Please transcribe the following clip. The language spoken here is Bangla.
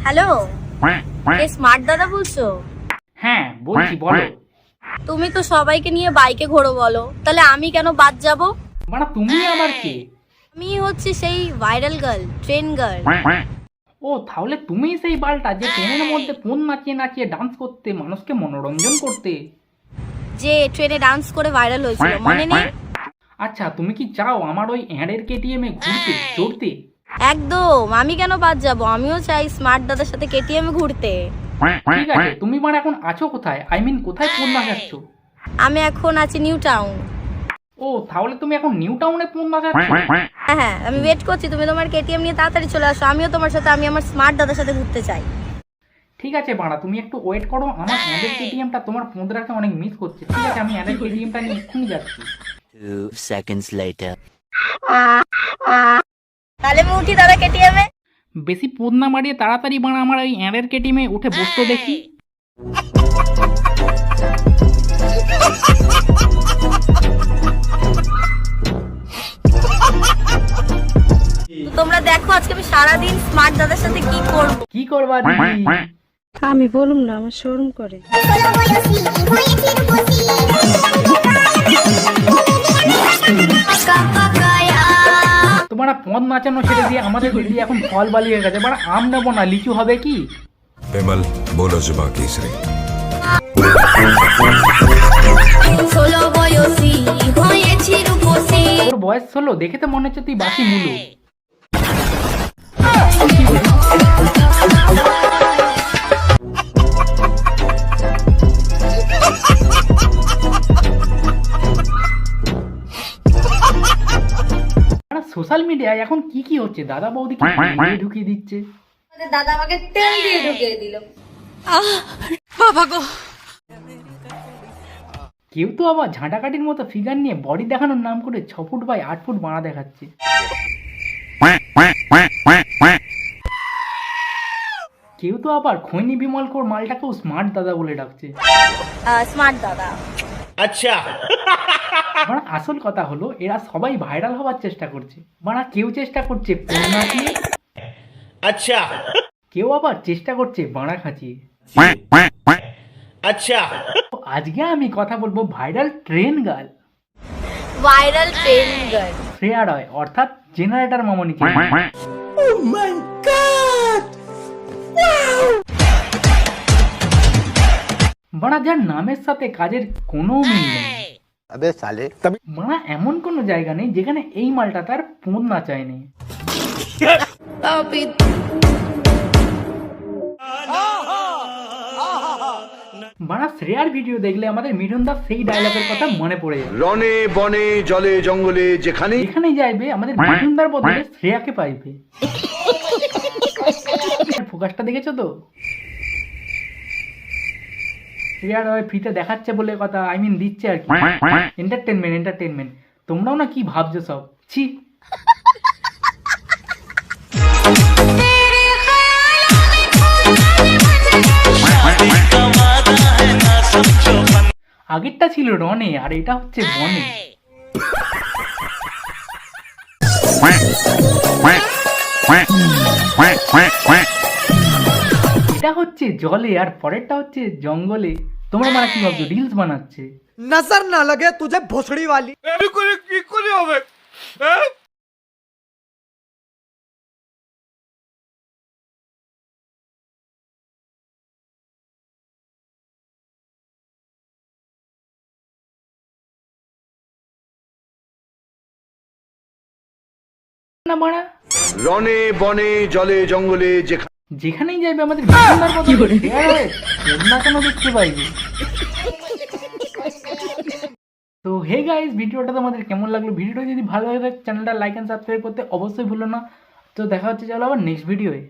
হ্যালো, কে স্মার্ট দাদা বলছো? হ্যাঁ বলছি, বলো। তুমি তো সবাইকে নিয়ে বাইকে ঘোরো, বলো তাহলে আমি কেন বাদ যাব? মানে তুমি আবার কে? আমি হচ্ছে সেই ভাইরাল গার্ল, ট্রেন গার্ল। ও, তাহলে তুমি সেই বালটা যে ট্রেনের মধ্যে ফোন নাচিয়ে নাচিয়ে ডান্স করতে, মানুষকে মনোরঞ্জন করতে। যে ট্রেনে ডান্স করে ভাইরাল হয়েছিল, মনে নেই? আচ্ছা, তুমি কি চাও আমার ওই অ্যাডের কেটিএম এ ঘুরতে চড়তে? একদম, আমি কেন বাদ যাব? আমিও চাই স্মার্ট দাদার সাথে কেটিএম ঘুরতে। ঠিক আছে, তুমি মানে এখন আছো কোথায়? কোথায় ফোন নাচাচ্ছ? আমি এখন আছি নিউ টাউন। ও, তাহলে তুমি এখন নিউ টাউনে ফোন নাচাচ্ছ? হ্যাঁ, আমি ওয়েট করছি, তুমি তোমার কেটিএম নিয়ে তাড়াতাড়ি চলে আসো। আমিও তোমার সাথে, আমি আমার স্মার্ট দাদার সাথে ঘুরতে চাই। ঠিক আছে বাড়া, তুমি একটু ওয়েট করো। আমার অ্যাডের কেটিএমটা তোমার ফোন রাখতে অনেক মিস করছে। ঠিক আছে, আমি অ্যাডের কেটিএমটা নিয়ে এক্ষুনি যাচ্ছি। 2 seconds later. তাহলে আমি উঠি দাদা কেটিএম এ। বেশি পদ না মারিয়ে তাড়াতাড়ি বাড়া আমার এই অ্যাডের কেটিএমে উঠে বসতে দেখি। তো তোমরা দেখো আজকে আমি সারাদিন স্মার্ট দাদার সাথে কি করব। কি করবা দিদি? আমি বলুম না, আমার শরম করে। তোমার পদ নাচানো ছেড়ে দিয়ে আমাদের দিদি এখন ফল বালিয়ে গেছে। বাড়া আম নেবো না, লিচু হবে কি? विमल बोलो जुबा केसरी। তোর বয়স 16, দেখে তো মনে হচ্ছে তুই বাসি মুলো। সোশ্যাল মিডিয়ায় এখন কি কি হচ্ছে? দাদা বৌদিকে ঢুকিয়ে দিচ্ছে। দাদা আমাকে তেল দিয়ে ঢুকিয়ে দিল। কেউ তো আবার ঝাঁটাকাটির মতো ফিগার নিয়ে বডি দেখানোর নাম করে 6 ফুট বাই 8 ফুট বাড়া দেখাচ্ছে। কেউ তো আবার খৈনি বিমলকর মালটাকেও স্মার্ট দাদা বলে ডাকছে। স্মার্ট দাদা। মানে আসল কথা হলো, এরা সবাই ভাইরাল হওয়ার চেষ্টা করছে। মানে কেউ চেষ্টা করছে ফোন নাচিয়ে, আচ্ছা, কেউ আবার চেষ্টা করছে বাড়া খাচিয়ে। আচ্ছা, আজকে আমি কথা বলবো viral train girl, viral train girl Shreya Roy, অর্থাৎ জেনারেটর মামনিকে। বাড়া যার নামের সাথে কাজের কোনো মিল নেই। মানে এমন কোনো জায়গা নেই যেখানে এই মালটা তার ফোন নাচায়নি। বাড়া শ্রেয়ার ভিডিও দেখলে আমাদের মিঠুন দাস সেই ডায়লগের কথা মনে পড়ে যায়। রনে বনে জলে জঙ্গলে যেখানেই যাইবে আমাদের মিঠুন দার বদলে শ্রেয়াকে পাইবে। ফোকাসটা দেখেছো তো? শ্রেয়া রয় ফ্রিতে দেখাচ্ছে বলে কথা, দিচ্ছে আর কি। এন্টারটেনমেন্ট। তোমরাও না কি ভাবছো সব, ছি। আগেরটা ছিল রনে আর এটা হচ্ছে বনে। এটা হচ্ছে জলে আর পরেরটা হচ্ছে জঙ্গলে। তোমরা মানে কি ভাবছো রিলস বানাচ্ছে? नजर ना लगे तुझे भोसड़ी वाली। না বাড়া, রনে বনে জলে জঙ্গলে যেখানেই যাইবে আমাদের বিছানার কথা বলে শ্রেয়া রয় না কেন দেখতে পাইবে। তো হে গাইস, ভিডিওটা তোমাদের কেমন লাগলো? ভিডিওটা যদি ভালো লাগে চ্যানেলটা লাইক এন্ড সাবস্ক্রাইব করতে অবশ্যই ভুলো না। তো দেখা হচ্ছে চলো আবার নেক্সট ভিডিওয়ে।